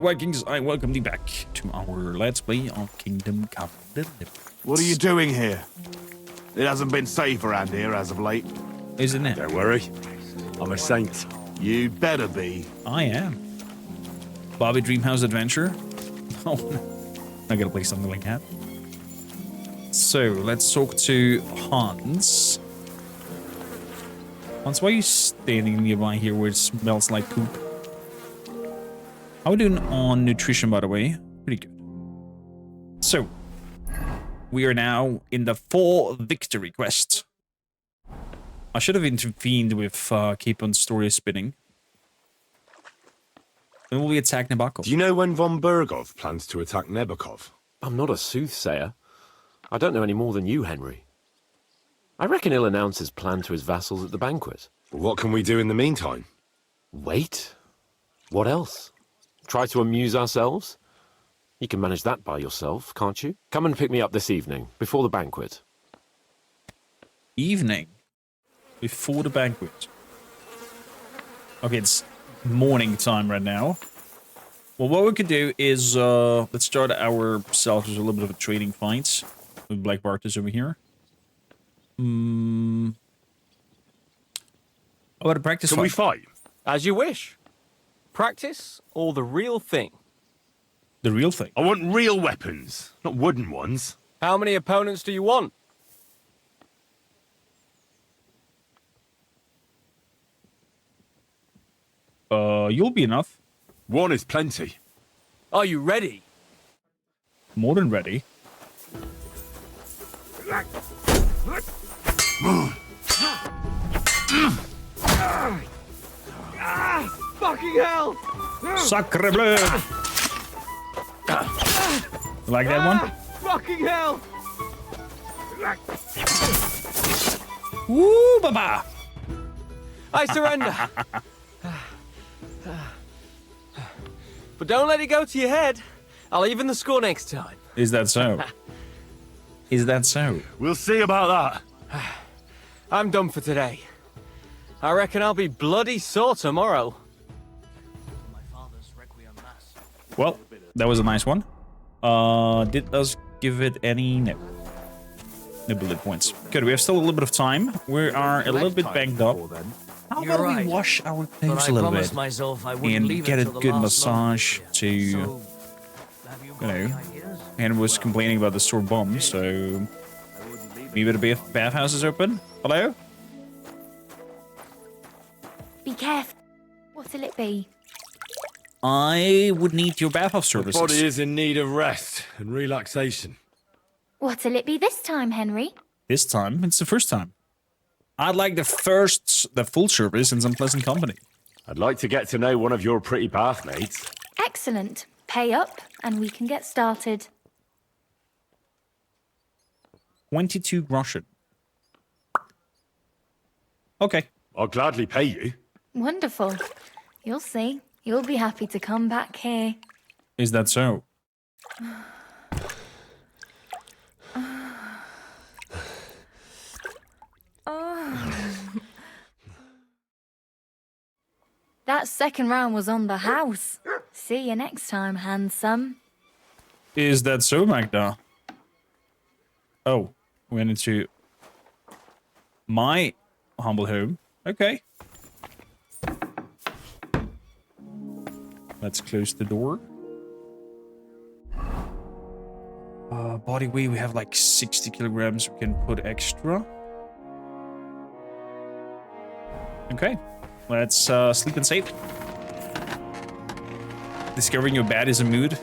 Vikings, I welcome thee back to our Let's Play of Kingdom Come Deliverance. What are you doing here? It hasn't been safe around here as of late. Isn't it? Don't worry, I'm a saint. You'd better be. I am. Bobby Dreamhouse Adventure? Oh, no. I gotta play something like that. So, let's talk to Hans. Hans, why are you standing nearby here where it smells like poop? How are we doing on nutrition, by the way? Pretty good. So, we are now in the 4 victory quest. I should have intervened with keep on story spinning. When will we attack Nabokov? Do you know when von Burgov plans to attack Nebokov? I'm not a soothsayer. I don't know any more than you, Henry. I reckon he'll announce his plan to his vassals at the banquet. Well, what can we do in the meantime? Wait? What else? Try to amuse ourselves? You can manage that by yourself, can't you? Come and pick me up this evening, before the banquet. Evening? Before the banquet? Okay, it's morning time right now. Well, what we could do is, let's start ourselves with a little bit of a trading fight with Black Bartus over here. How about a practice Can fight? we fight? As you wish. Practice or the real thing? The real thing. I want real weapons, not wooden ones. How many opponents do you want? You'll be enough. One is plenty. Are you ready? More than ready. Fucking hell! Sacre bleu! You like that one? Fucking hell! Woo, baba! I surrender. But don't let it go to your head. I'll even the score next time. Is that so? Is that so? We'll see about that. I'm done for today. I reckon I'll be bloody sore tomorrow. Well, that was a nice one. Did us give it any... No. No bullet points. Good, we have still a little bit of time. We are a little bit banged up. How You're about right. we wash our But clothes I a little promised bit myself I wouldn't and leave get it a till the good last massage moment. to... So, have you got any know, ideas? and was complaining about the store bomb, so... Maybe the bathhouse is open? Hello? Be careful. What'll it be? I would need your bathhouse The services. body is in need of rest and relaxation. What'll it be this time, Henry? This time, it's the first time. I'd like the full service and some pleasant company. I'd like to get to know one of your pretty bathmates. Excellent. Pay up, and we can get started. 22 groschen. Okay. I'll gladly pay you. Wonderful. You'll see. You'll be happy to come back here. Is that so? That second round was on the house. See you next time, handsome. Is that so, Magda? Oh, went into my humble home. Okay. Let's close the door. Body weight, we have like 60 kilograms we can put extra. Okay. Let's sleep and save. Discovering your bed is a mood.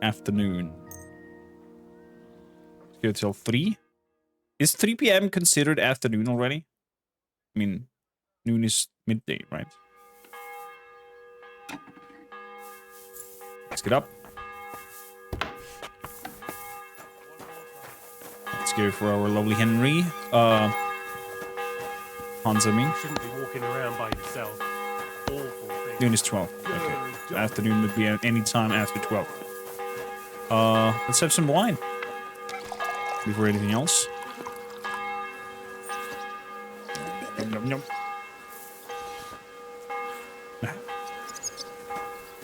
Afternoon. Let's go till 3. Is 3 p.m. considered afternoon already? I mean, noon is midday, right? Let's get up. Let's go for our lovely Henry. Hans, I mean. Shouldn't be walking around by yourself. Awful thing. Noon is 12. Okay. Afternoon would be any time after 12. Let's have some wine. Before anything else. Nom, nom.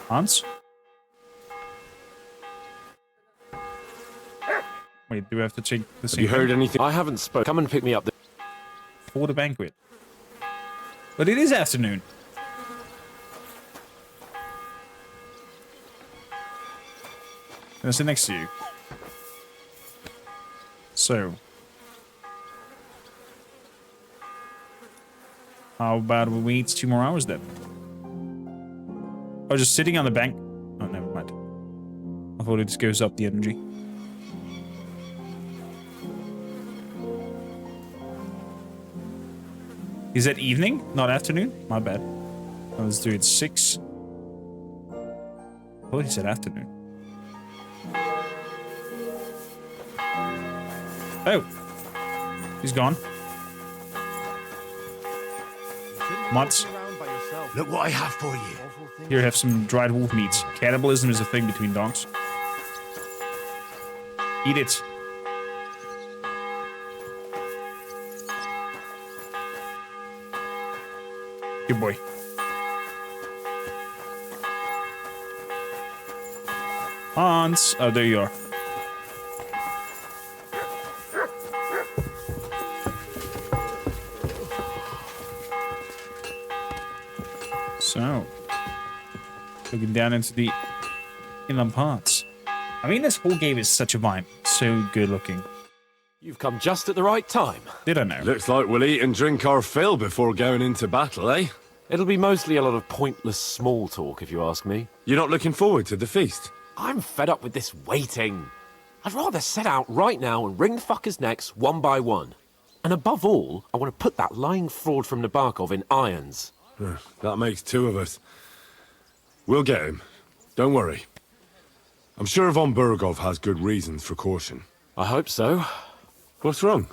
Hans? Wait, do we have to take the Have same you heard thing? anything? I haven't spoken. Come and pick me up. For the banquet? But it is afternoon. Can I sit next to you? So. How about we wait 2 more hours then? Oh, just sitting on the bank. Oh, never mind. I thought it just goes up the energy. Is that evening, not afternoon? My bad. Let's do it 6. I thought he said afternoon. Oh. He's gone. Mutts. Look what I have for you. Here, have some dried wolf meats. Cannibalism is a thing between dogs. Eat it. Good boy. Hans. Oh, there you are. So, looking down into the inland parts. I mean, this whole game is such a vibe. So good looking. You've come just at the right time. Did I know? Looks like we'll eat and drink our fill before going into battle, eh? It'll be mostly a lot of pointless small talk, if you ask me. You're not looking forward to the feast? I'm fed up with this waiting. I'd rather set out right now and wring the fuckers' necks one by one. And above all, I want to put that lying fraud from Nabokov in irons. That makes 2 of us. We'll get him. Don't worry. I'm sure von Burgov has good reasons for caution. I hope so. What's wrong?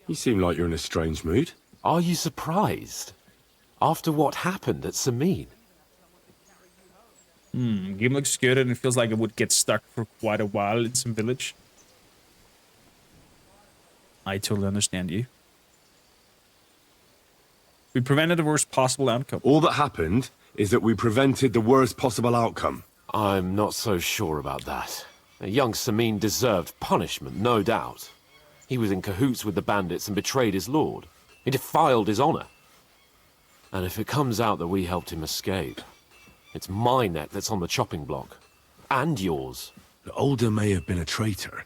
You seem like you're in a strange mood. Are you surprised? After what happened at Samin? Game looks good and it feels like it would get stuck for quite a while in some village. I totally understand you. We prevented the worst possible outcome. All that happened is that we prevented the worst possible outcome. I'm not so sure about that. Young Samin deserved punishment, no doubt. He was in cahoots with the bandits and betrayed his lord. He defiled his honor. And if it comes out that we helped him escape, it's my neck that's on the chopping block. And yours. The Older may have been a traitor.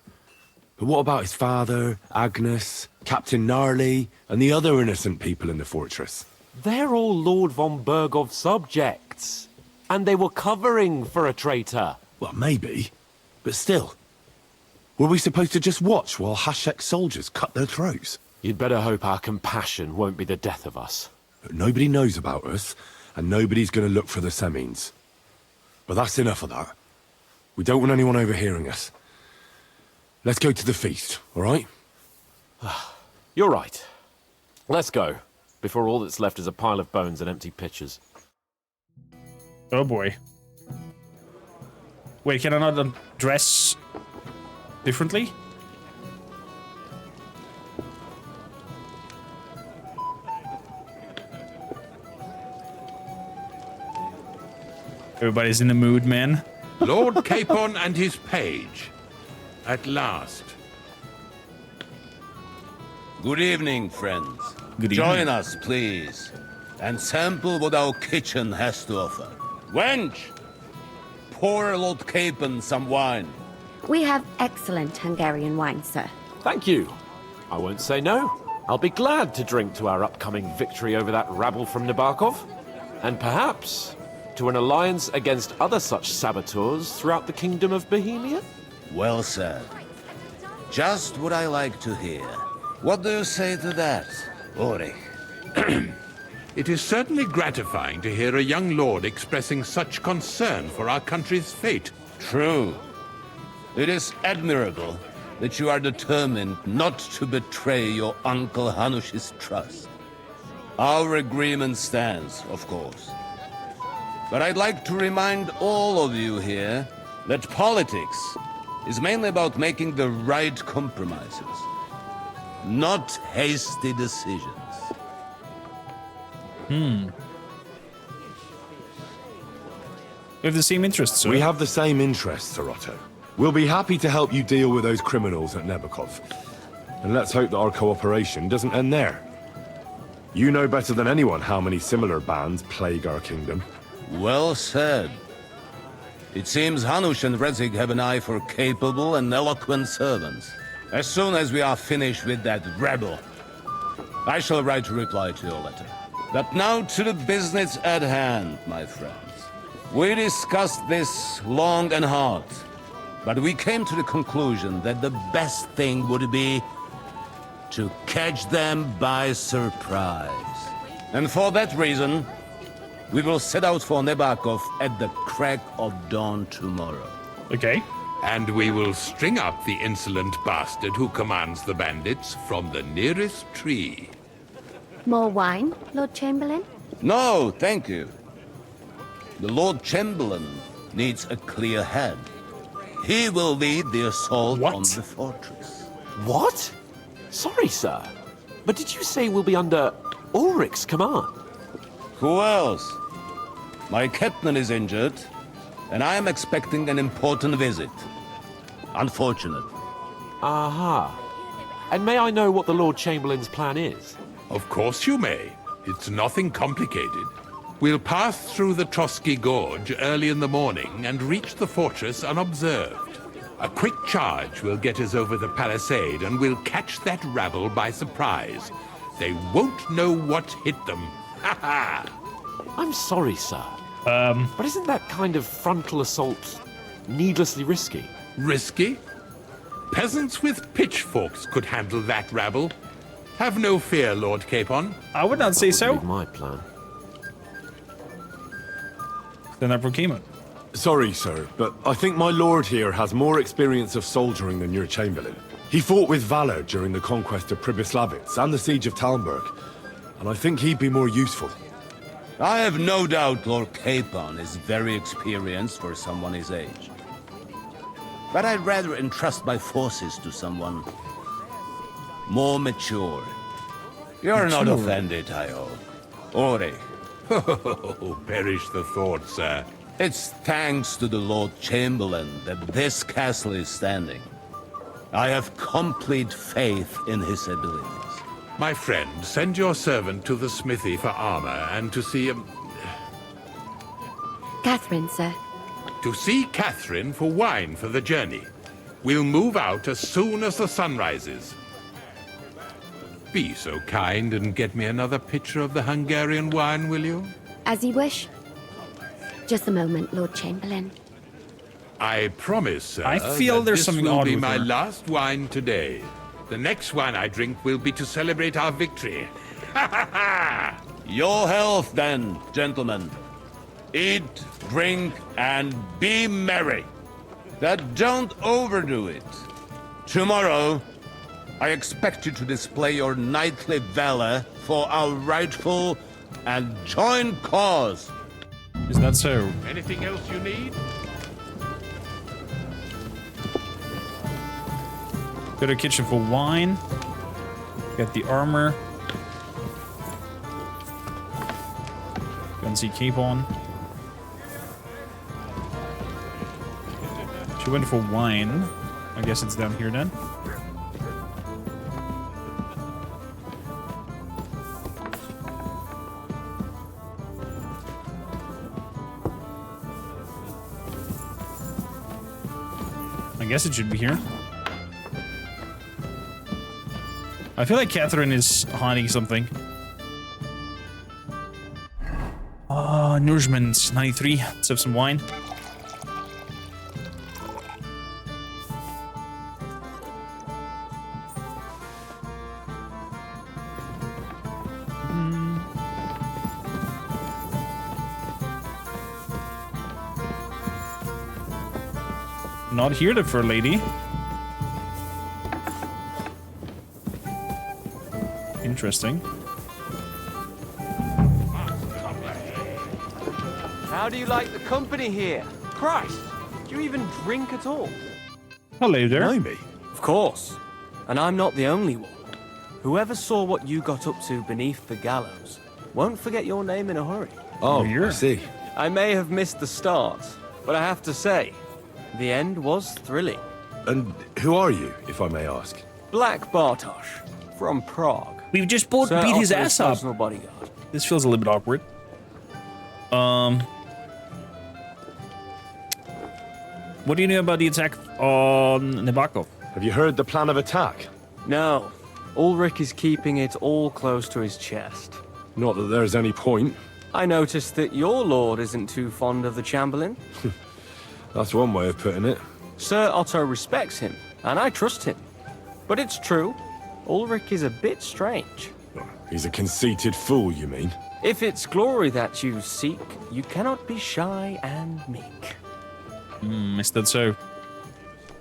But what about his father, Agnes, Captain Gnarly, and the other innocent people in the fortress? They're all Lord von Burgov's subjects. And they were covering for a traitor. Well, maybe. But still. Were we supposed to just watch while Hashek's soldiers cut their throats? You'd better hope our compassion won't be the death of us. But nobody knows about us, and nobody's going to look for the Semines. But that's enough of that. We don't want anyone overhearing us. Let's go to the feast, all right? You're right. Let's go, before all that's left is a pile of bones and empty pitchers. Oh boy. Wait, can I not dress differently? Everybody's in the mood, man. Lord Capon and his page. At last. Good evening, friends. Good Join evening. us, please, and sample what our kitchen has to offer. Wench, pour Lord Capon some wine. We have excellent Hungarian wine, sir. Thank you. I won't say no. I'll be glad to drink to our upcoming victory over that rabble from Nabokov. And perhaps to an alliance against other such saboteurs throughout the kingdom of Bohemia? Well said. Just what I like to hear. What do you say to that, Ulrich? It is certainly gratifying to hear a young lord expressing such concern for our country's fate. True. It is admirable that you are determined not to betray your Uncle Hanush's trust. Our agreement stands, of course. But I'd like to remind all of you here that politics is mainly about making the right compromises, not hasty decisions. We have the same interests, sir. We have the same interests, Sir Otto. We'll be happy to help you deal with those criminals at Nebakov. And let's hope that our cooperation doesn't end there. You know better than anyone how many similar bands plague our kingdom. Well said. It seems Hanush and Rezig have an eye for capable and eloquent servants. As soon as we are finished with that rebel, I shall write a reply to your letter. But now to the business at hand, my friends. We discussed this long and hard, but we came to the conclusion that the best thing would be to catch them by surprise. And for that reason, we will set out for Nebakov at the crack of dawn tomorrow. Okay. And we will string up the insolent bastard who commands the bandits from the nearest tree. More wine, Lord Chamberlain? No, thank you. The Lord Chamberlain needs a clear head. He will lead the assault on the fortress. What? Sorry, sir. But did you say we'll be under Ulrich's command? Who else? My captain is injured, and I am expecting an important visit. Unfortunate. Aha. And may I know what the Lord Chamberlain's plan is? Of course you may. It's nothing complicated. We'll pass through the Trotsky Gorge early in the morning and reach the fortress unobserved. A quick charge will get us over the palisade and we'll catch that rabble by surprise. They won't know what hit them. Ha ha! I'm sorry, sir. But isn't that kind of frontal assault needlessly risky? Risky? Peasants with pitchforks could handle that rabble. Have no fear, Lord Capon. I would not say so. My plan. Then I proclaim it. Sorry, sir, but I think my lord here has more experience of soldiering than your chamberlain. He fought with valor during the conquest of Pribyslavitz and the siege of Talmberg, and I think he'd be more useful. I have no doubt Lord Capon is very experienced for someone his age. But I'd rather entrust my forces to someone more mature. You're not offended, I hope. Ore. Oh, perish the thought, sir. It's thanks to the Lord Chamberlain that this castle is standing. I have complete faith in his abilities. My friend, send your servant to the smithy for armor and to see Catherine, sir. To see Catherine for wine for the journey. We'll move out as soon as the sun rises. Be so kind and get me another pitcher of the Hungarian wine, will you? As you wish. Just a moment, Lord Chamberlain. I promise, sir, I feel that there's this something will odd be with my her. last wine today. The next wine I drink will be to celebrate our victory. Ha ha ha! Your health, then, gentlemen. Eat, drink, and be merry. But don't overdo it. Tomorrow, I expect you to display your knightly valor for our rightful and joint cause. Is that so? Anything else you need? Go to the kitchen for wine. Get the armor. Go and see Capon. She went for wine. I guess it's down here then. I guess it should be here. I feel like Catherine is hiding something. Nourishment 93. Let's have some wine. Not here, the fur lady. Interesting. How do you like the company here? Christ, do you even drink at all? Hello there. Know me? Of course. And I'm not the only one. Whoever saw what you got up to beneath the gallows won't forget your name in a hurry. Oh, Here. I see. I may have missed the start, but I have to say, the end was thrilling. And who are you, if I may ask? Black Bartosz, from Prague. We've just both Sir beat his Otto's ass up. personal bodyguard. This feels a little bit awkward. What do you know about the attack on Nebakov? Have you heard the plan of attack? No, Ulrich is keeping it all close to his chest. Not that there's any point. I noticed that your lord isn't too fond of the Chamberlain. That's one way of putting it. Sir Otto respects him, and I trust him. But it's true, Ulrich is a bit strange. He's a conceited fool, you mean? If it's glory that you seek, you cannot be shy and meek. Is that so?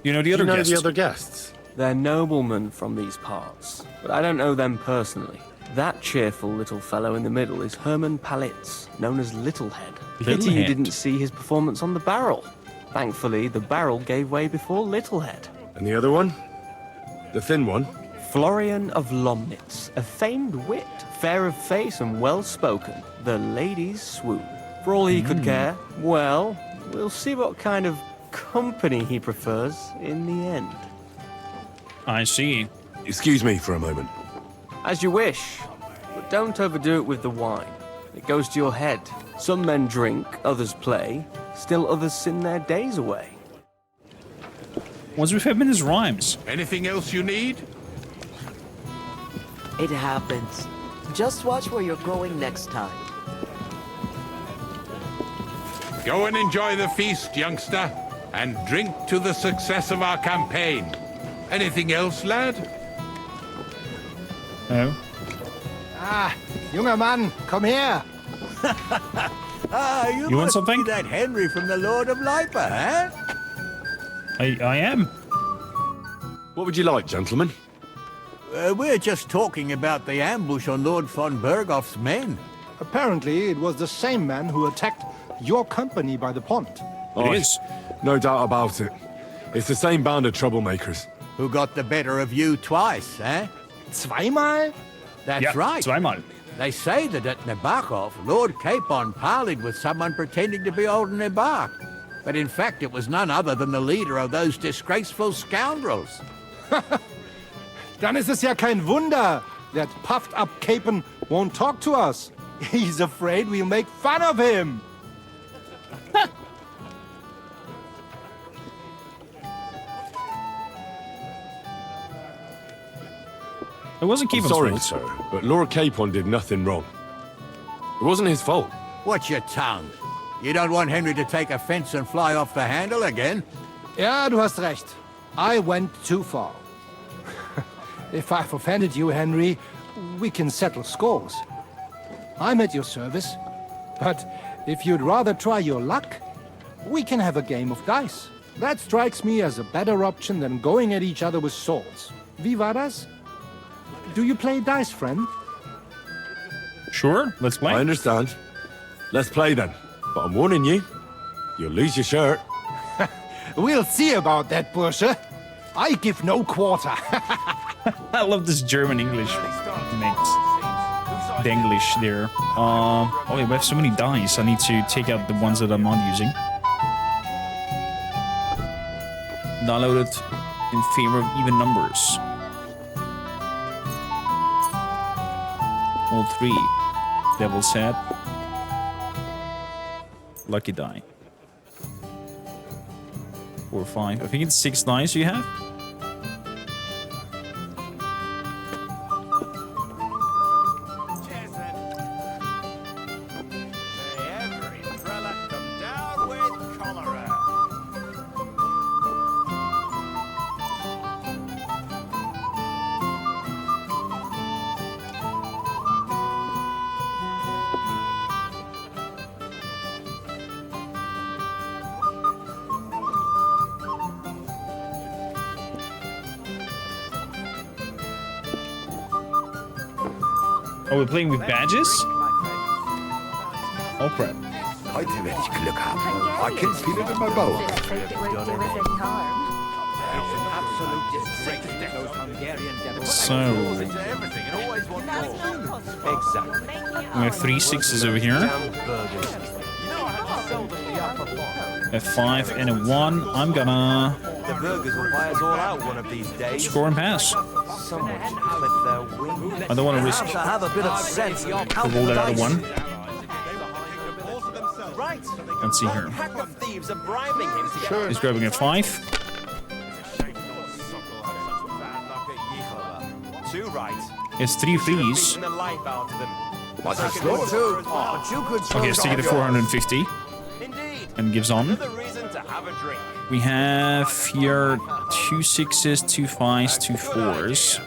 You know the other guests? the other guests? They're noblemen from these parts, but I don't know them personally. That cheerful little fellow in the middle is Herman Palitz, known as Littlehead. Pity you didn't see his performance on the barrel. Thankfully, the barrel gave way before Littlehead. And the other one? The thin one? Florian of Lomnitz, a famed wit, fair of face and well-spoken. The ladies swoon. For all he could care, well, we'll see what kind of company he prefers in the end. I see. Excuse me for a moment. As you wish, but don't overdo it with the wine. It goes to your head. Some men drink, others play, still others sin their days away. What's with him in his rhymes? Anything else you need? It happens. Just watch where you're going next time. Go and enjoy the feast, youngster, and drink to the success of our campaign. Anything else, lad? No. Junger Mann, komm her! You want something? That Henry from the Lord of Lipa, eh? I am. What would you like, gentlemen? We're just talking about the ambush on Lord von Bergoff's men. Apparently, it was the same man who attacked your company by the pond. It is. No doubt about it. It's the same band of troublemakers. Who got the better of you twice, eh? Zweimal? That's Yeah, right. zweimal. They say that at Nebakov, Lord Capon parleyed with someone pretending to be old Nebark. But in fact, it was none other than the leader of those disgraceful scoundrels. Dann ist es ja kein Wunder that puffed-up Capon won't talk to us. He's afraid we'll make fun of him. It wasn't Keevan's Sorry, fault. sir, but Lord Capon did nothing wrong. It wasn't his fault. Watch your tongue. You don't want Henry to take offense and fly off the handle again. Ja, du hast recht. I went too far. If I've offended you, Henry, we can settle scores. I'm at your service. But if you'd rather try your luck, we can have a game of dice. That strikes me as a better option than going at each other with swords. Wie war das? Do you play dice, friend? Sure, let's play. I understand. Let's play then. But I'm warning you, you'll lose your shirt. We'll see about that, Bursche. I give no quarter. I love this German English mix. The English there. Oh, we have so many dice. I need to take out the ones that I'm not using. Download it in favor of even numbers. All three. Devil's head. Lucky die. 4 or 5. I think it's 6 dice you have. Oh, we're playing with badges? Oh crap. Heute werde ich Glück haben. I can feel it in my bones. So we have 3 6s over here. A 5 and a 1. I'm gonna The burgers will buy us all out one of these days. score and pass. Someone should clip their wings. I don't want to risk Perhaps I have a bit of sense. to roll that out of 1. Right. Let's see here. Pack of thieves are bribing him to get He's grabbing a 5. 2 right. It's 3 threes. Beating the life out of them. But it's not too. But you could Okay, let's take it to 450. Indeed. And gives on. Another reason to have a drink. We have here 2 6s, 2 5s, 2 4s.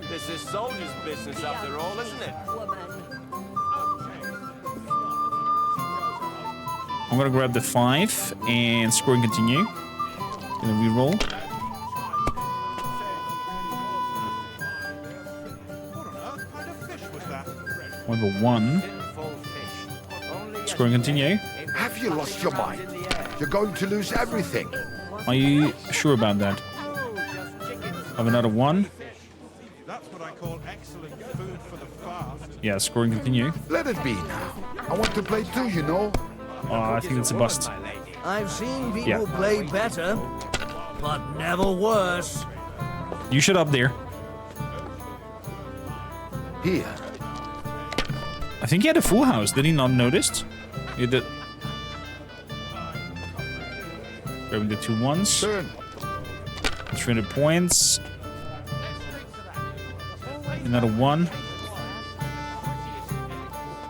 This is soldier's business after all, isn't it? I'm gonna grab the 5 and score and continue. Gonna reroll. I have a 1. Score and continue. Have you lost your mind? You're going to lose everything. Are you sure about that? I have another 1. That's what I call excellent food for the fast. Yeah, score and continue. Let it be now. I want to play too, you know. Oh, I think it's a bust. I've seen people Yeah. play better, but never worse. You shut up there. Here. I think he had a full house. Did he not notice? He did. Grabbing the 2 1s. Turn. 300 points. Another 1.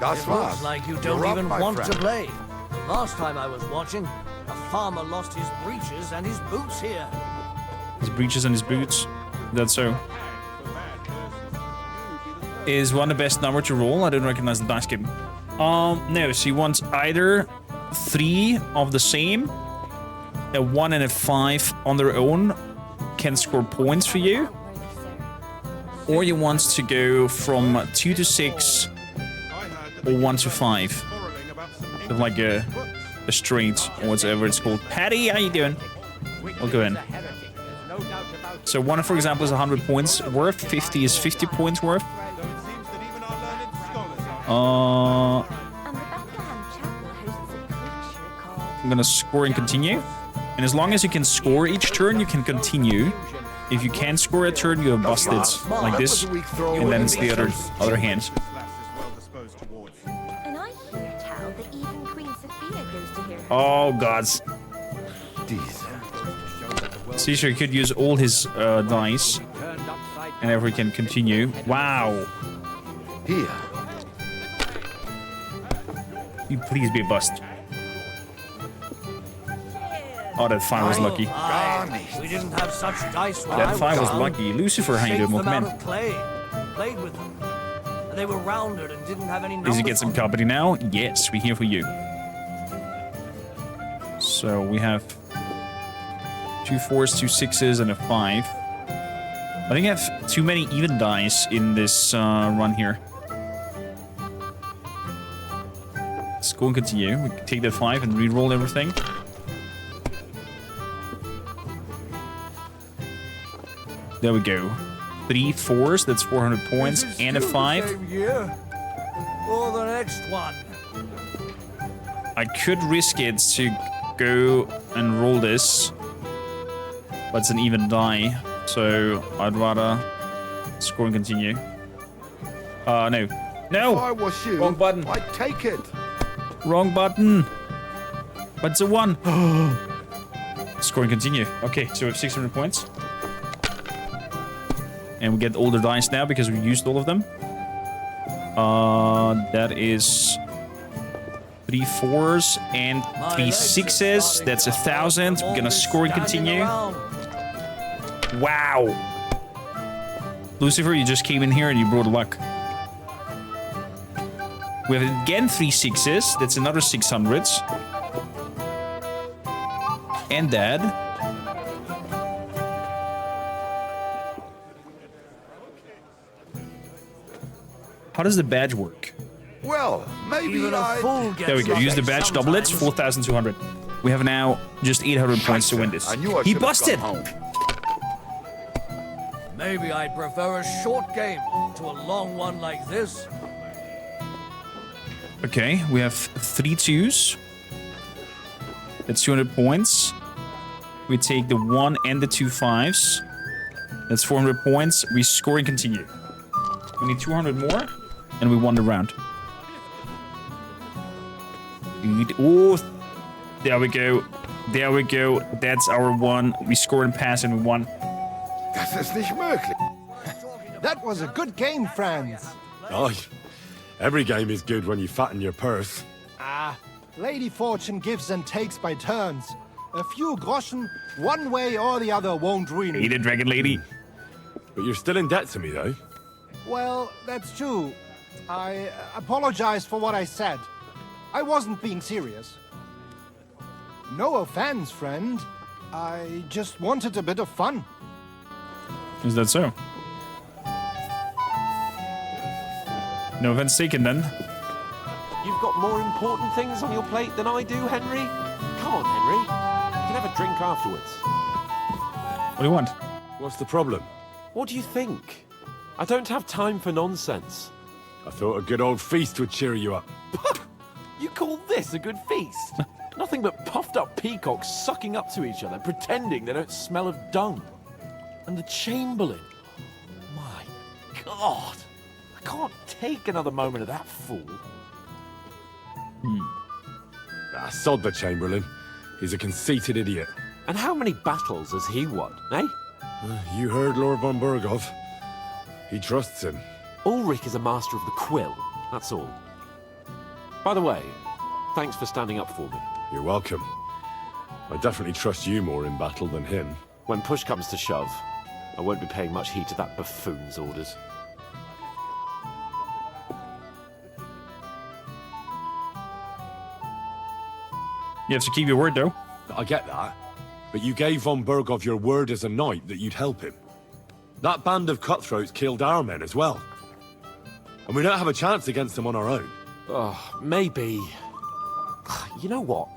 Das It war's. looks like you You're don't up, even my want friend. to play. Last time I was watching, a farmer lost his breeches and his boots here. His breeches and his boots. That's so. Is 1 the best number to roll? I don't recognize the dice game. No, so you want either 3 of the same, a 1 and a 5 on their own can score points for you, or you want to go from 2 to 6 or 1 to 5. Like a straight or whatever it's called. Patty, how you doing? We'll go in. So 1, for example, is 100 points worth. 50 is 50 points worth. I'm gonna score and continue. And as long as you can score each turn, you can continue. If you can't score a turn, you have busted like this, and then it's the other hand. And I hear tell that even Queen Sophia goes to hear her. Oh gods. Caesar could use all his dice, and everyone can continue. Wow. Here. You please be a bust. Oh, that 5 was lucky. We didn't have such dice when I That 5 was young. lucky. Lucifer, how you doing? Shaped them Welcome out in. of clay. Played with them. And they were rounded and didn't have any numbers. Does he get some company now? Yes, we're here for you. So we have 2 4s, 2 6s, and a 5. I think I have too many even dice in this run here. Let's go and continue. We can take that 5 and re-roll everything. There we go. 3 4s, that's 400 points, and a 5. Same year. Or the next one. I could risk it to go and roll this, but it's an even die, so I'd rather score and continue. No. No! If I was you, Wrong button. I'd take it. Wrong button. But it's a 1. Score and continue. Okay, so we have 600 points. And we get older dice now because we used all of them. That is 3 4s and 3 6s. That's 1,000. We're gonna score and continue. Wow. Lucifer, you just came in here and you brought luck. We have again 3 6s. That's another 600s. And Dad. How does the badge work? Well, maybe There we go. Use the badge, double it, 4,200. We have now just 800 points to win this. He busted! Maybe I'd prefer a short game to a long one like this. Okay, we have 3 2s. That's 200 points. We take the 1 and the 2 5s. That's 400 points. We score and continue. We need 200 more, and we won the round. Oh, there we go. There we go. That's our one. We scored and passed, and we won. Das ist nicht möglich. That was a good game, friends. Oh, every game is good when you fatten your purse. Ah, Lady Fortune gives and takes by turns. A few groschen, one way or the other won't ruin Eat it, Dragon Lady. But you're still in debt to me, though. Well, that's true. I apologize for what I said. I wasn't being serious. No offense, friend. I just wanted a bit of fun. Is that so? No offense taken, then. You've got more important things on your plate than I do, Henry? Come on, Henry. You can have a drink afterwards. What do you want? What's the problem? What do you think? I don't have time for nonsense. I thought a good old feast would cheer you up. You call this a good feast? Nothing but puffed up peacocks sucking up to each other, pretending they don't smell of dung. And the Chamberlain. My God. I can't take another moment of that fool. Ah, sod the Chamberlain. He's a conceited idiot. And how many battles has he won, eh? You heard Lord von Burgov. He trusts him. Ulrich is a master of the quill, that's all. By the way, thanks for standing up for me. You're welcome. I definitely trust you more in battle than him. When push comes to shove, I won't be paying much heed to that buffoon's orders. You have to keep your word, though. I get that. But you gave von Burgov your word as a knight that you'd help him. That band of cutthroats killed our men as well. And we don't have a chance against them on our own. Oh, maybe. You know what?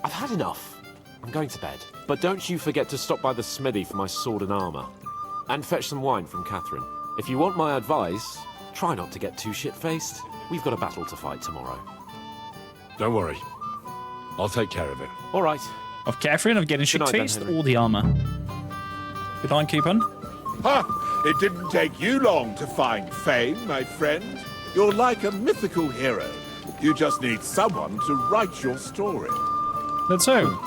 I've had enough. I'm going to bed. But don't you forget to stop by the smithy for my sword and armor. And fetch some wine from Catherine. If you want my advice, try not to get too shit-faced. We've got a battle to fight tomorrow. Don't worry. I'll take care of it. All right. Of Catherine, of getting shit-faced, or the armor? Good on, Capon. Ha! It didn't take you long to find fame, my friend. You're like a mythical hero. You just need someone to write your story. That's so.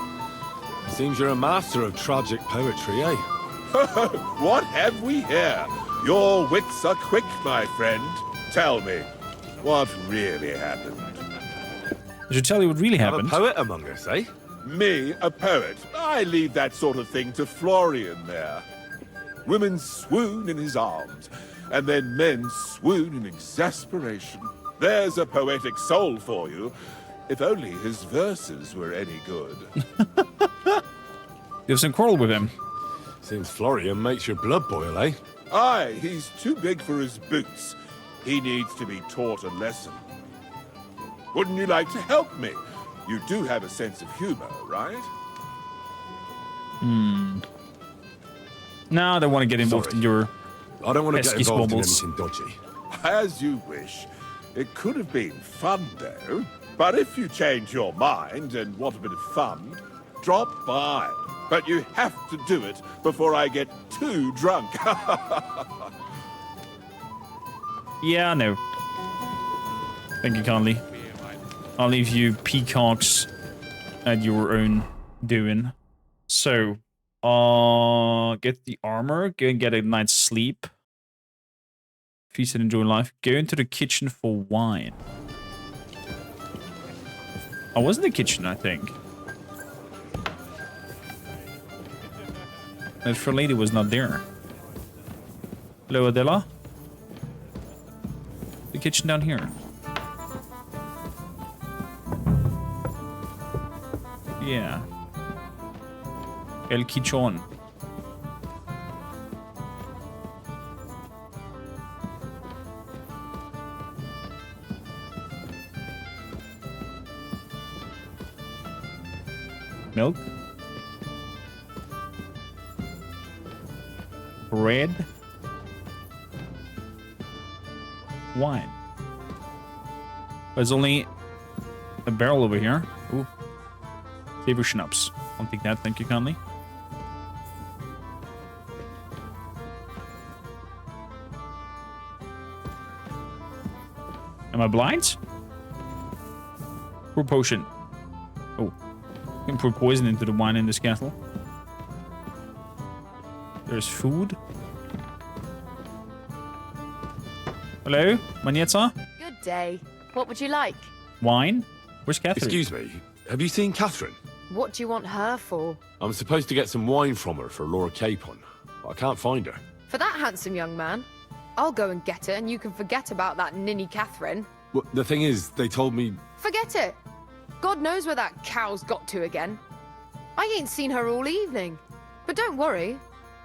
Seems you're a master of tragic poetry, eh? What have we here? Your wits are quick, my friend. Tell me, what really happened? I should tell you what really happened. A poet among us, eh? Me, a poet? I leave that sort of thing to Florian there. Women swoon in his arms, and then men swoon in exasperation. There's a poetic soul for you, if only his verses were any good. You have some quarrel with him. Seems Florian makes your blood boil, eh? Aye, he's too big for his boots. He needs to be taught a lesson. Wouldn't you like to help me? You do have a sense of humor, right? No, I don't want to get involved in your I don't want to get pesky involved squabbles. in anything dodgy. As you wish. It could have been fun, though. But if you change your mind and want a bit of fun, drop by. But you have to do it before I get too drunk. Yeah, no. Thank you kindly. I'll leave you peacocks at your own doing. So, get the armor, go and get a night's sleep. Feast and enjoy life. Go into the kitchen for wine. I was in the kitchen, I think. That fair lady was not there. Hello, Adela. The kitchen down here. Yeah. El Quichon. Milk. Bread. Wine. There's only a barrel over here. Ooh. Saber schnapps. I'll take that, thank you kindly. Am I blind? Pour potion. Oh. You can pour poison into the wine in this kettle. There's food. Hello, Manieta? Good day. What would you like? Wine? Where's Catherine? Excuse me, have you seen Catherine? What do you want her for? I'm supposed to get some wine from her for Lord Capon, but I can't find her. For that handsome young man? I'll go and get her, and you can forget about that ninny Catherine. Well, the thing is, they told me... Forget it! God knows where that cow's got to again. I ain't seen her all evening. But don't worry.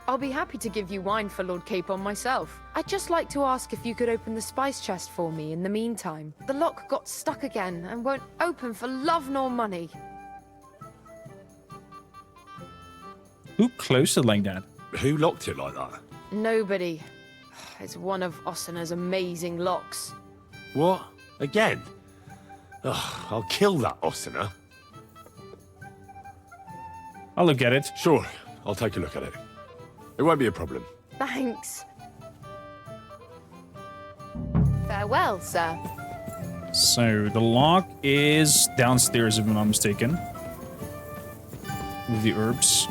I'll be happy to give you wine for Lord Capon myself. I'd just like to ask if you could open the spice chest for me in the meantime. The lock got stuck again and won't open for love nor money. Who closed it like that? Who locked it like that? Nobody. It's one of Osina's amazing locks. What? Again? Ugh, I'll kill that Osina. I'll look at it. Sure, I'll take a look at it. It won't be a problem. Thanks. Farewell, sir. So, the lock is downstairs, if I'm not mistaken. With the herbs.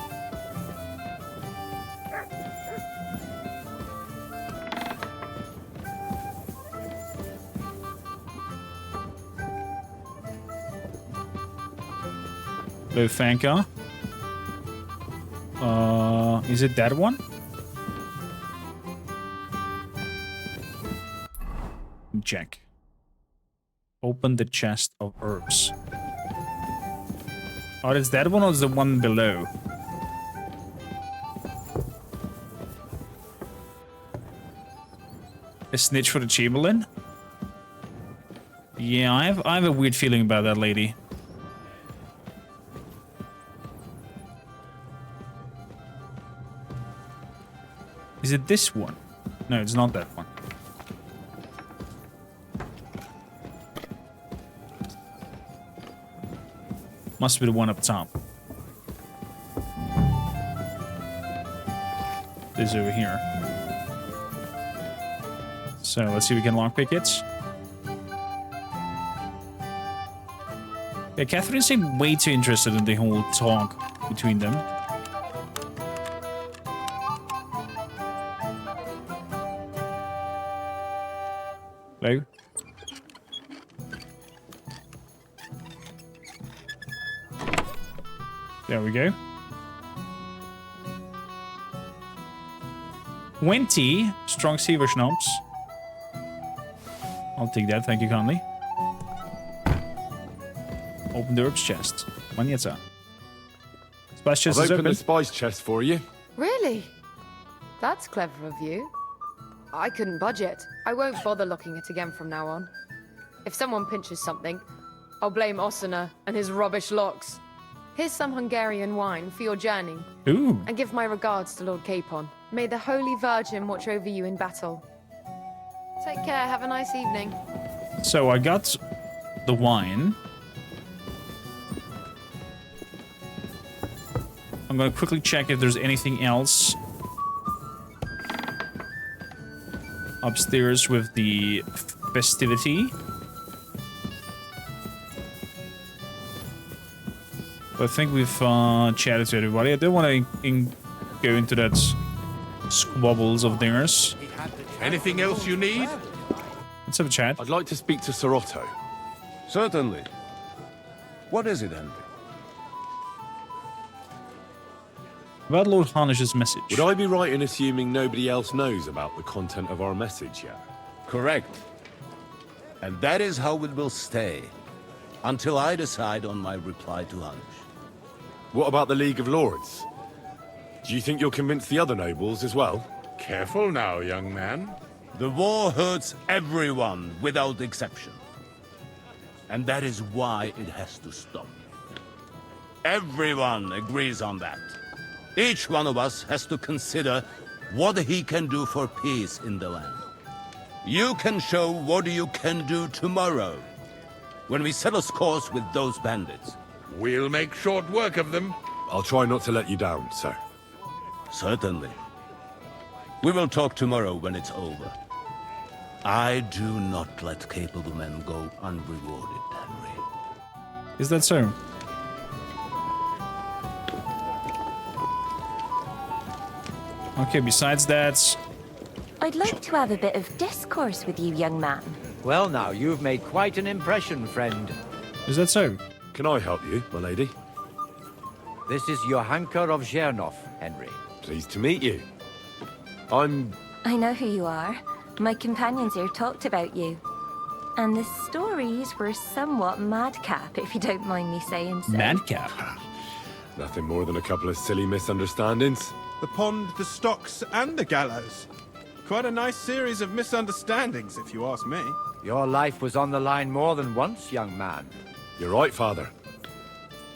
Hello, Fanka. Is it that one? Check. Open the chest of herbs. Oh, it's that one or is the one below? A snitch for the Chamberlain? Yeah, I have a weird feeling about that lady. Is it this one? No, it's not that one. Must be the one up top. This over here. So let's see if we can lockpick it. Yeah, Catherine seemed way too interested in the whole talk between them. Hello? There we go. 20 strong silver schnapps. I'll take that, thank you kindly. Open the herbs chest. Manieta. Spice chest I've is opened open. the spice chest for you. Really? That's clever of you. I couldn't budget. I won't bother locking it again from now on. If someone pinches something, I'll blame Osina and his rubbish locks. Here's some Hungarian wine for your journey. Ooh. And give my regards to Lord Capon. May the Holy Virgin watch over you in battle. Take care, have a nice evening. So I got the wine. I'm gonna quickly check if there's anything else upstairs with the festivity. But I think we've chatted to everybody. I don't want to go into that squabbles of theirs. Anything else you need? Let's have a chat. I'd like to speak to Sir Otto. Certainly. What is it, Henry? About Lord Harnish's message. Would I be right in assuming nobody else knows about the content of our message yet? Correct. And that is how it will stay, until I decide on my reply to Harnish. What about the League of Lords? Do you think you'll convince the other nobles as well? Careful now, young man. The war hurts everyone without exception. And that is why it has to stop. Everyone agrees on that. Each one of us has to consider what he can do for peace in the land. You can show what you can do tomorrow, when we settle scores with those bandits. We'll make short work of them. I'll try not to let you down, sir. Certainly. We will talk tomorrow when it's over. I do not let capable men go unrewarded, Henry. Is that so? Okay, besides that... I'd like to have a bit of discourse with you, young man. Well now, you've made quite an impression, friend. Is that so? Can I help you, my lady? This is Johanka of Zhernov, Henry. Pleased to meet you. I know who you are. My companions here talked about you. And the stories were somewhat madcap, if you don't mind me saying so. Madcap? Nothing more than a couple of silly misunderstandings. The pond, the stocks, and the gallows. Quite a nice series of misunderstandings, if you ask me. Your life was on the line more than once, young man. You're right, Father.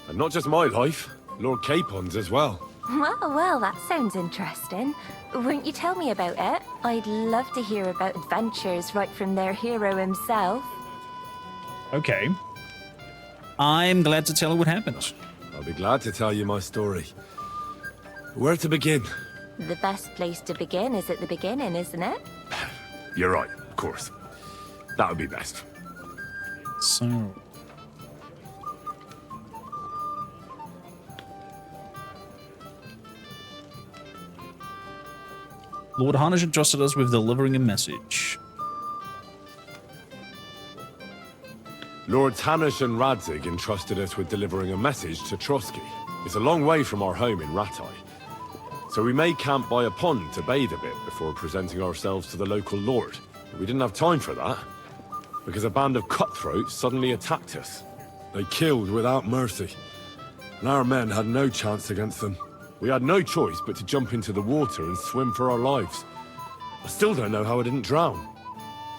And not just my life, Lord Capon's as well. Well, that sounds interesting. Won't you tell me about it? I'd love to hear about adventures right from their hero himself. Okay. I'm glad to tell you what happened. I'll be glad to tell you my story. Where to begin? The best place to begin is at the beginning, isn't it? You're right, of course. That would be best. So... Lord Harnish entrusted us with delivering a message. Lords Hanush and Radzig entrusted us with delivering a message to Trotsky. It's a long way from our home in Ratai. So we made camp by a pond to bathe a bit before presenting ourselves to the local lord. We didn't have time for that, because a band of cutthroats suddenly attacked us. They killed without mercy, and our men had no chance against them. We had no choice but to jump into the water and swim for our lives. I still don't know how I didn't drown.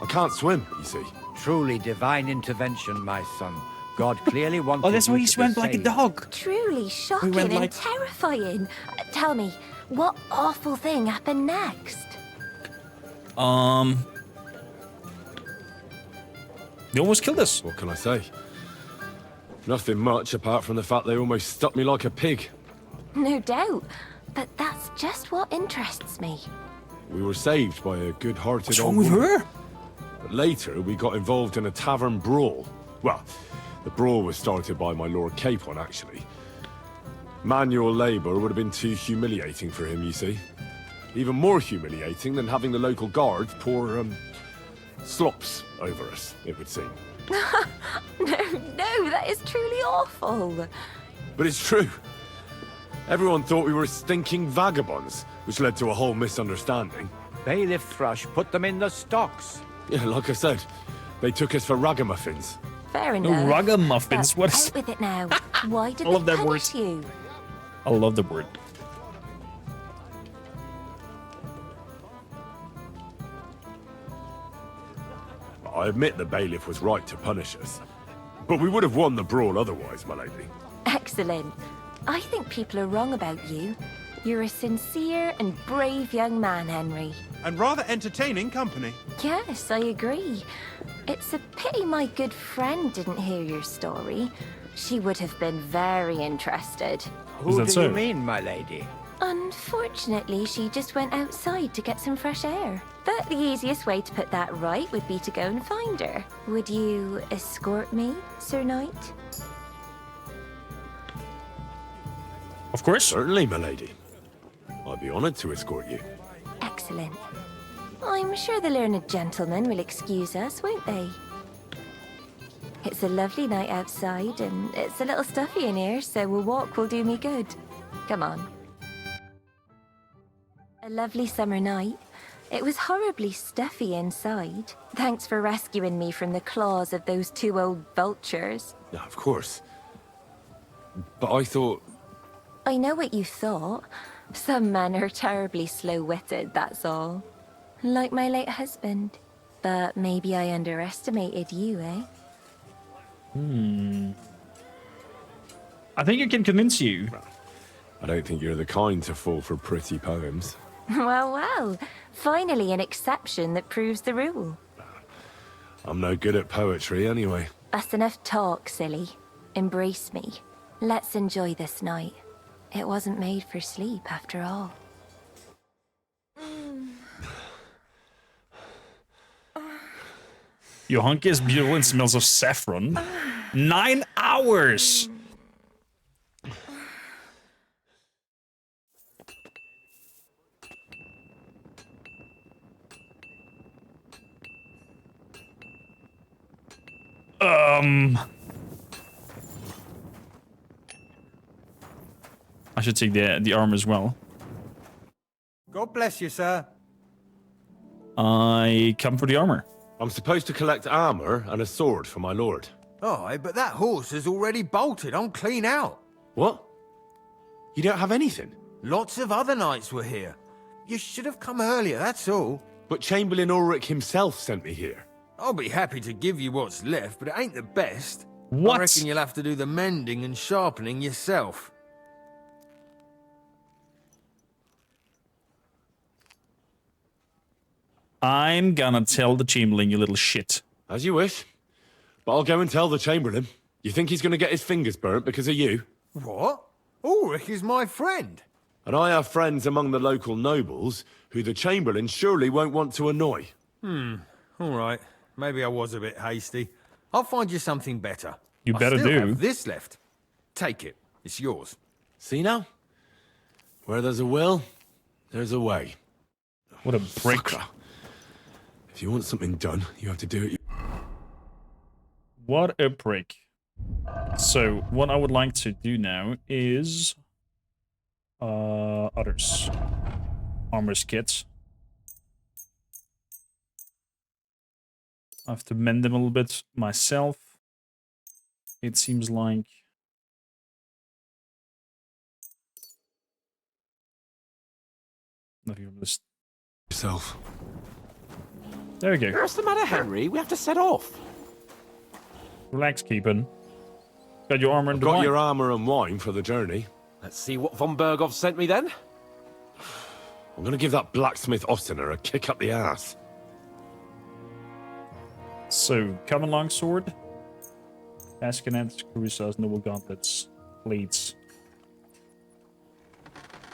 I can't swim, you see. Truly divine intervention, my son. God clearly wanted Oh, that's why you he to swam be like a saved. dog. Truly shocking went and like- terrifying. Tell me, what awful thing happened next? They almost killed us. What can I say? Nothing much apart from the fact they almost stuck me like a pig. No doubt, but that's just what interests me. We were saved by a good-hearted What's old wrong with woman. her? But later, we got involved in a tavern brawl. Well, the brawl was started by my Lord Capon, actually. Manual labor would have been too humiliating for him, you see. Even more humiliating than having the local guards pour, slops over us, it would seem. No, that is truly awful. But it's true. Everyone thought we were stinking vagabonds, which led to a whole misunderstanding. Bailiff Thrush put them in the stocks. Yeah, like I said, they took us for ragamuffins. Fair enough. Ragamuffins, But what is... out with it now. Why did I love they that word. punish you? I love the word. I admit the bailiff was right to punish us. But we would have won the brawl otherwise, my lady. Excellent. I think people are wrong about you. You're a sincere and brave young man, Henry. And rather entertaining company. Yes, I agree. It's a pity my good friend didn't hear your story. She would have been very interested. Who do you mean, my lady? Unfortunately, she just went outside to get some fresh air. But the easiest way to put that right would be to go and find her. Would you escort me, Sir Knight? Of course. Certainly, my lady. I'd be honored to escort you. Excellent. I'm sure the learned gentlemen will excuse us, won't they? It's a lovely night outside, and it's a little stuffy in here, so a walk will do me good. Come on. A lovely summer night. It was horribly stuffy inside. Thanks for rescuing me from the claws of those two old vultures. Yeah, of course. But I thought... I know what you thought. Some men are terribly slow-witted, that's all. Like my late husband. But maybe I underestimated you, eh? I think I can convince you. I don't think you're the kind to fall for pretty poems. Well. Finally an exception that proves the rule. I'm no good at poetry anyway. That's enough talk, silly. Embrace me. Let's enjoy this night. It wasn't made for sleep, after all. Your hunk is beautiful and smells of saffron. 9 hours! I should take the armor as well. God bless you, sir. I come for the armor. I'm supposed to collect armor and a sword for my lord. Oh, but that horse is already bolted. I'm clean out. What? You don't have anything? Lots of other knights were here. You should have come earlier, that's all. But Chamberlain Ulrich himself sent me here. I'll be happy to give you what's left, but it ain't the best. What? I reckon you'll have to do the mending and sharpening yourself. I'm gonna tell the Chamberlain, you little shit. As you wish. But I'll go and tell the Chamberlain. You think he's gonna get his fingers burnt because of you? What? Ulrich is my friend. And I have friends among the local nobles who the Chamberlain surely won't want to annoy. All right. Maybe I was a bit hasty. I'll find you something better. You better I still do. have this left. Take it. It's yours. See now? Where there's a will, there's a way. What a prick. Fucker. If you want something done, you have to do it. What a prick. So, what I would like to do now is... others. Armor's kits. I have to mend them a little bit myself. It seems like... Nothing from this. Yourself. There we go. What's the matter, Henry? We have to set off. Relax, Keepin. Got your armor and Got wine. your armor and wine for the journey. Let's see what von Berghoff sent me then. I'm gonna give that blacksmith Ostener a kick up the ass. So, common longsword, baskinets, cuirassiers, noble gauntlets, plates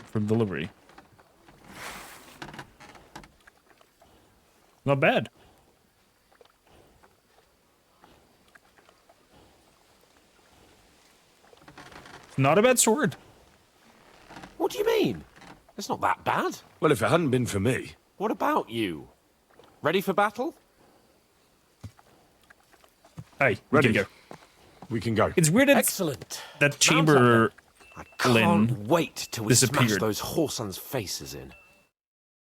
for delivery. Not bad. Not a bad sword. What do you mean? It's not that bad. Well, if it hadn't been for me. What about you? Ready for battle? Hey, Ready. we can go. We can go. It's weird that Excellent. that Chamberlain I can't wait till we smash disappeared. those whoresons' faces in.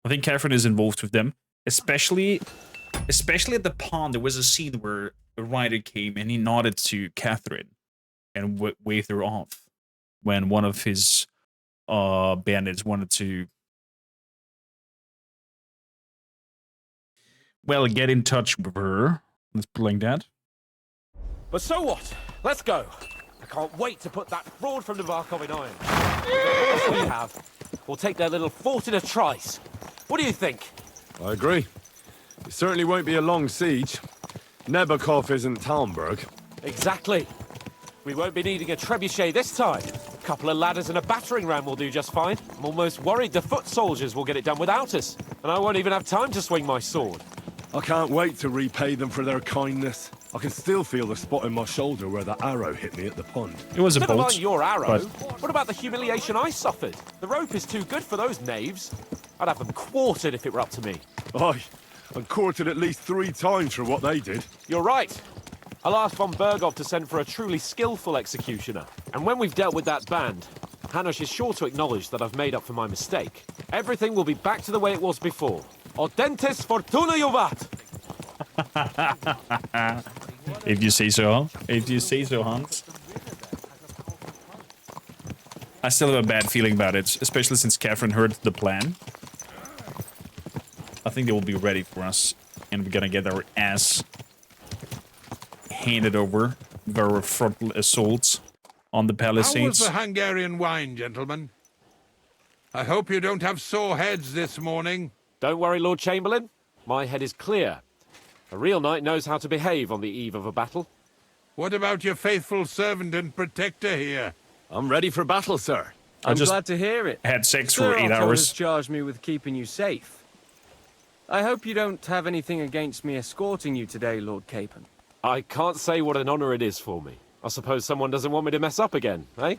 I think Catherine is involved with them, especially at the pond. There was a scene where a rider came and he nodded to Catherine and waved her off when one of his bandits wanted to, well, get in touch with her. Let's put it like that. But so what? Let's go. I can't wait to put that fraud from Navarkov in irons. That's what we have. We'll take their little fort in a trice. What do you think? I agree. It certainly won't be a long siege. Nebakov isn't Talmberg. Exactly. We won't be needing a trebuchet this time. A couple of ladders and a battering ram will do just fine. I'm almost worried the foot soldiers will get it done without us. And I won't even have time to swing my sword. I can't wait to repay them for their kindness. I can still feel the spot in my shoulder where the arrow hit me at the pond. It was a Never bolt. mind your arrow. but- What about the humiliation I suffered? The rope is too good for those knaves. I'd have them quartered if it were up to me. Aye, and quartered at least 3 times for what they did. You're right. I'll ask von Berghoff to send for a truly skillful executioner. And when we've dealt with that band, Hanush is sure to acknowledge that I've made up for my mistake. Everything will be back to the way it was before. Audentes fortuna juvat! If you say so. If you say so, Hans. I still have a bad feeling about it, especially since Catherine heard the plan. I think they will be ready for us, and we're gonna get our ass handed over with our frontal assaults on the How was palisades. the Hungarian wine, gentlemen? I hope you don't have sore heads this morning. Don't worry, Lord Chamberlain. My head is clear. A real knight knows how to behave on the eve of a battle. What about your faithful servant and protector here? I'm ready for battle, sir. I'm just glad to hear it. had sex Sir for 8 Otto hours. has charged me with keeping you safe. I hope you don't have anything against me escorting you today, Lord Capon. I can't say what an honor it is for me. I suppose someone doesn't want me to mess up again, eh?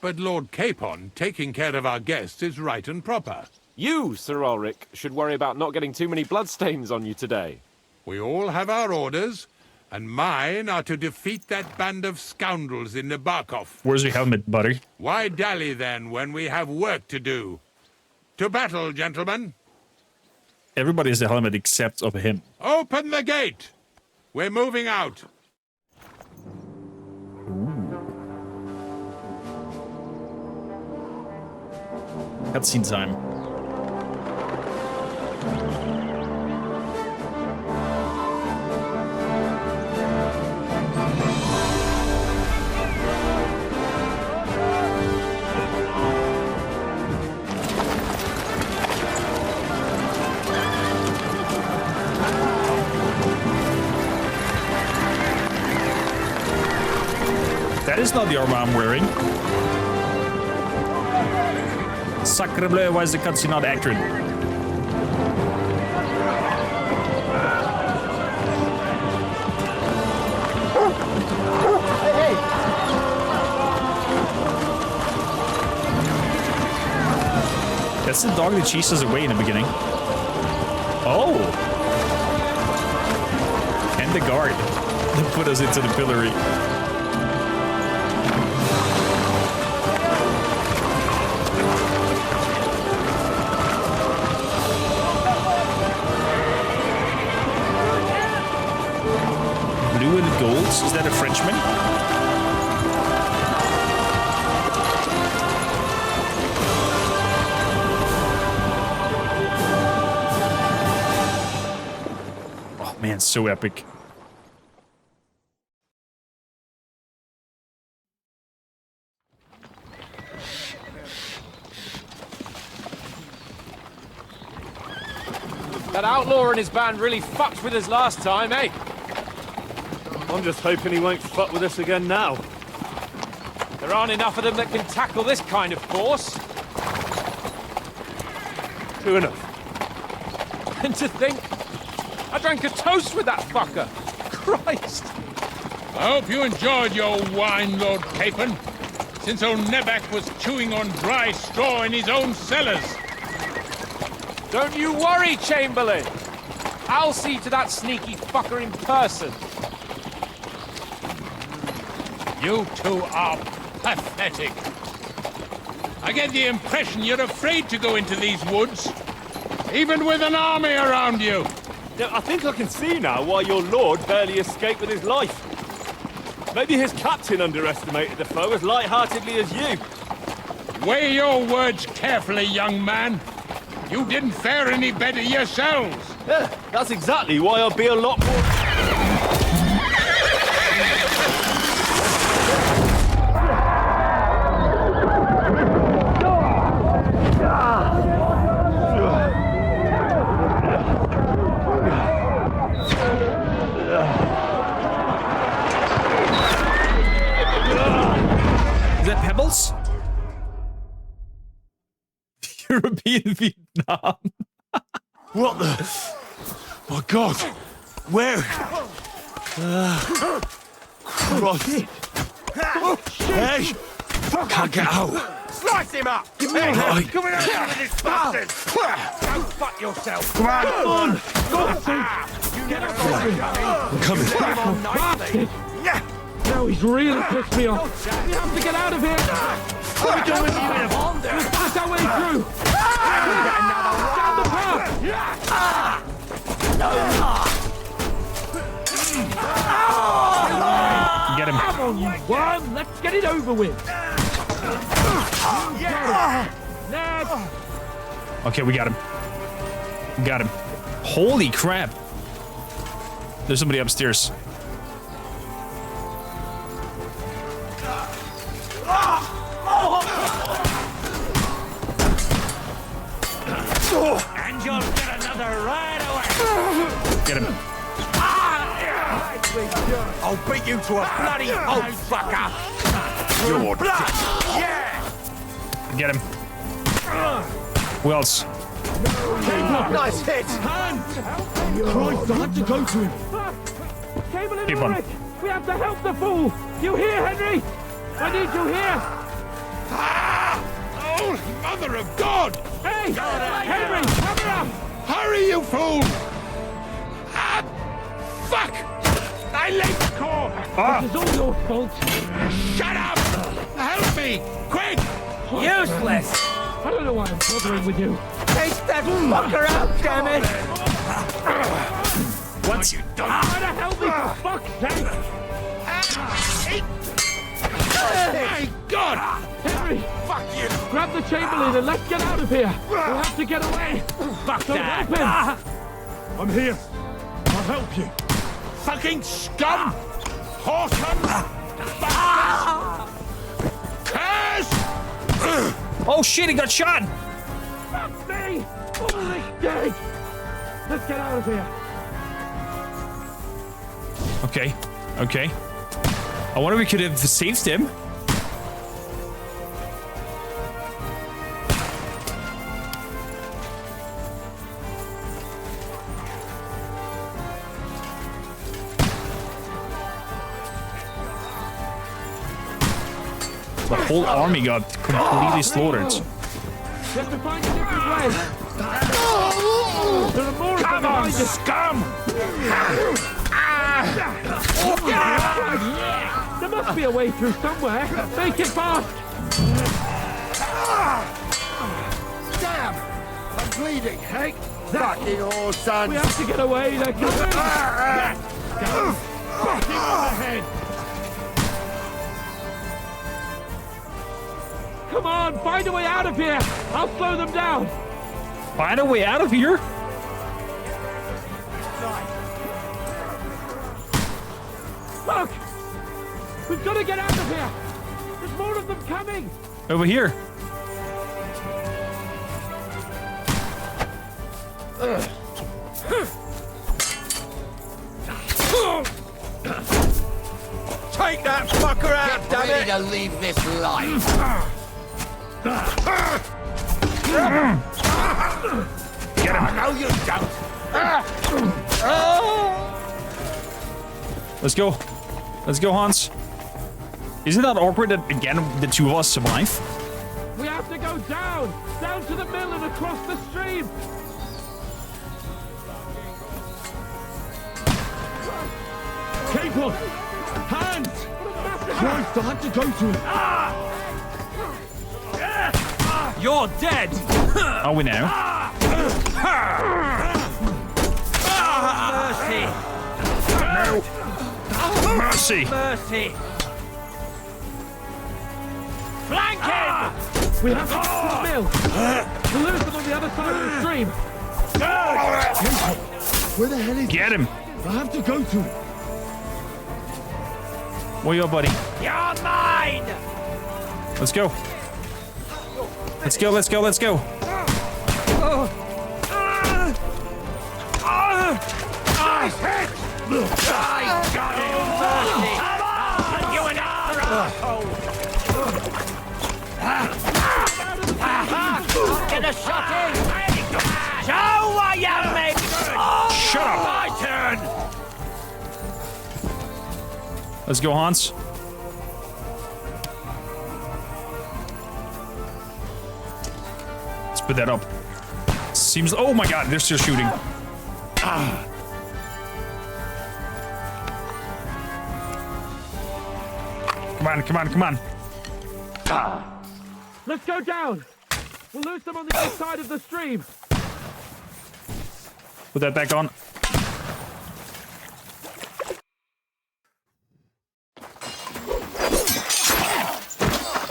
But Lord Capon taking care of our guests is right and proper. You, Sir Ulrich, should worry about not getting too many bloodstains on you today. We all have our orders, and mine are to defeat that band of scoundrels in Nebakov. Where's your helmet, buddy? Why dally then when we have work to do? To battle, gentlemen. Everybody has a helmet except of him. Open the gate. We're moving out. Cutscene time. That is not the armor I'm wearing. Sacre bleu, why is the cutscene not accurate? That's the dog that chases away in the beginning. Oh! And the guard that put us into the pillory. Blue and gold? Is that a Frenchman? Oh man, so epic. That outlaw and his band really fucked with us last time, eh? I'm just hoping he won't fuck with us again now. There aren't enough of them that can tackle this kind of force. True enough. And to think, I drank a toast with that fucker. Christ. I hope you enjoyed your wine, Lord Capon, since old Nebak was chewing on dry straw in his own cellars. Don't you worry, Chamberlain. I'll see to that sneaky fucker in person. You two are pathetic. I get the impression you're afraid to go into these woods, even with an army around you. Yeah, I think I can see now why your lord barely escaped with his life. Maybe his captain underestimated the foe as light-heartedly as you. Weigh your words carefully, young man. You didn't fare any better yourselves. Yeah, that's exactly why I'll be a lot more... Is that Pebbles? European Vietnam. What the? My God! Where? Christ! Hey! Can't get out! Slice him up! Hey, Hey, come on down with this bastard! Go fuck yourself! Come on! You get up there, I'm coming. Now he's really pissed me off. We have to get out of here. What are we doing here? That's our way through. Down the path. Get him. Come on, you worm. Let's get it over with. Next. Okay, we got him. We got him. Holy crap. There's somebody upstairs. And you'll get another right away. Get him. I'll beat you to a bloody old fucker. You're Get him. Who else? Nice hit! Christ, I have to go to him. Chamberlain Keep and on. Ulrich, we have to help the fool. You hear, Henry? I need you here. Oh, mother of God! Hey, Henry, cover up! Hurry, you fool! Ah, fuck! I laid the core! This is all your fault. Shut up! Help me! Quick! Useless! I don't know why I'm bothering with you. Take that fucker out, damn it! What? Try to help me, for fuck's sake! My God! Henry! Fuck you! Grab the Chamberlain and let's get out of here! We have to get away! Fuck Don't that! help him! I'm here. I'll help you. Fucking scum! Whoreson! Curse! Oh shit, he got shot! Fuck me! Ulrich's dead! Let's get out of here! Okay, okay. I wonder if we could have saved him. The whole army got completely slaughtered. We have to find a different way! There are more of them behind us! Scum! There must be a way through somewhere! Make it fast! Damn! I'm bleeding! Hey! Fucking Whoreson! We have to get away! They're coming! Fuck him on the head! Come on! Find a way out of here! I'll slow them down! Find a way out of here? Look! We've got to get out of here! There's more of them coming! Over here. Take that fucker out, damn it! to leave this life. Get him. No, you don't. Let's go. Let's go, Hans. Isn't that awkward that, again, the two of us survive? We have to go down! Down to the mill and across the stream! Cable! Hands! Christ, I have to go to him! You're dead! Are we now? Mercy! Mercy! Mercy! Flank him! We have to get to the mill! We'll lose them on the other side of the stream! Where the hell is Get him! I have to go to him. Where you at, buddy? You're mine! Let's go. Let's go, let's go, let's go. Nice hit! I got him! Mercy! Come on! You an asshole! Get a shot in! Show what you make! Shut up! My turn! Let's go, Hans. Let's put that up. Seems... Oh my god, they're still shooting. Come on, come on, come on. Let's go down! We'll lose them on the other side of the stream! Put that back on.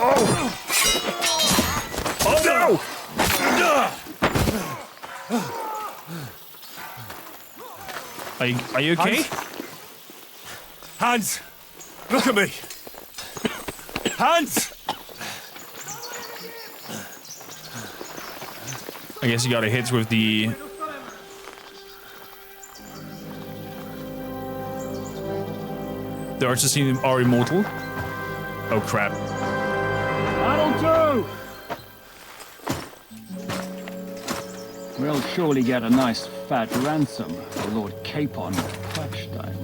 Oh! Oh no! Are you okay? Hans! Look at me! Hans! I guess you got a hit with the... The archers are immortal. Oh crap. go! We'll surely get a nice fat ransom for Lord Capon Klackstein.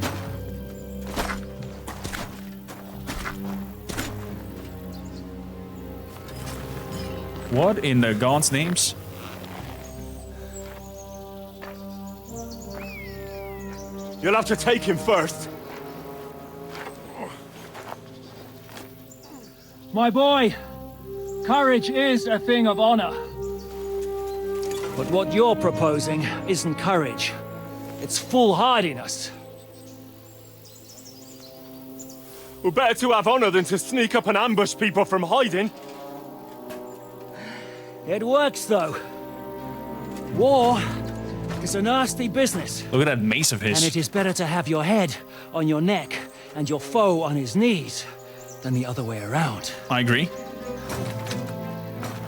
What in the gods' names? You'll have to take him first. My boy, courage is a thing of honor. But what you're proposing isn't courage. It's foolhardiness. Well, better to have honor than to sneak up and ambush people from hiding. It works, though. War is a nasty business. Look at that mace of his. And it is better to have your head on your neck and your foe on his knees than the other way around. I agree.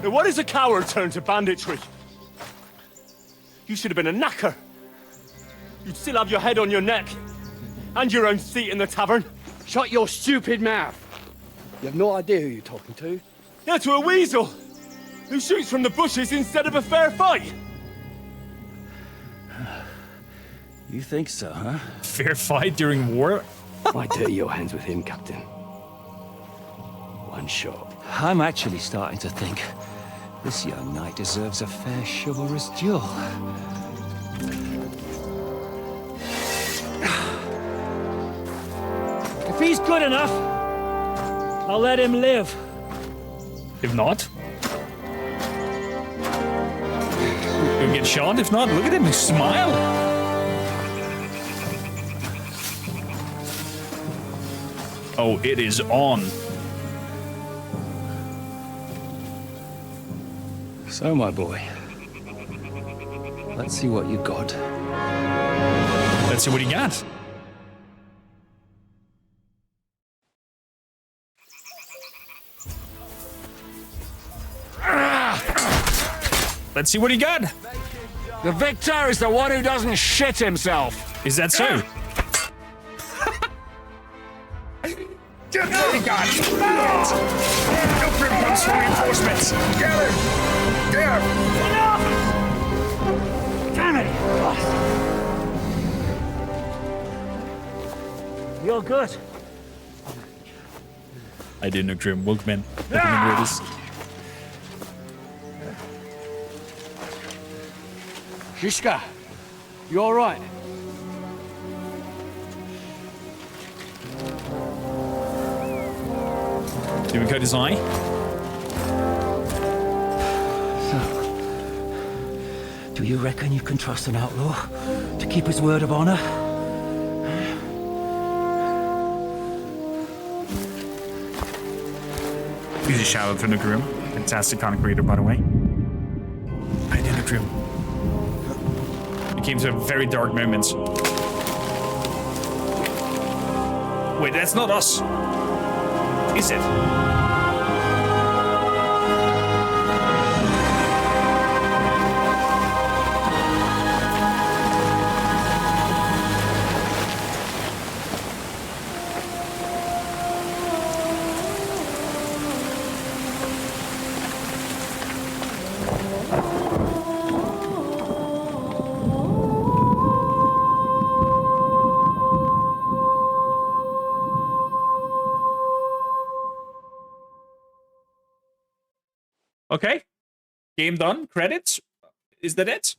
Now, what is a coward turned to banditry? You should have been a knacker. You'd still have your head on your neck. And your own seat in the tavern. Shut your stupid mouth. You have no idea who you're talking to. Yeah, to a weasel. Who shoots from the bushes instead of a fair fight. You think so, huh? Fair fight during war? Why dirty your hands with him, Captain? One shot. I'm actually starting to think this young knight deserves a fair chivalrous duel. If he's good enough, I'll let him live. If not, he'll get shot. If not, look at him smile. Oh, it is on. So, my boy, let's see what you got. Let's see what he got. Let's see what he got. The victor is the one who doesn't shit himself. Is that so? Get what he got. No Grim comes for reinforcements. Get him. There. Enough! Damn it! You're good. I didn't know Grim Wolfman. This. Shishka, you all right? Did we cut his eye? So, do you reckon you can trust an outlaw to keep his word of honor? He's a shout out for the Grim. Fantastic content creator, by the way. I did a Grim. It came to a very dark moment. Wait, that's not us. Is it? Okay. Game done. Credits. Is that it?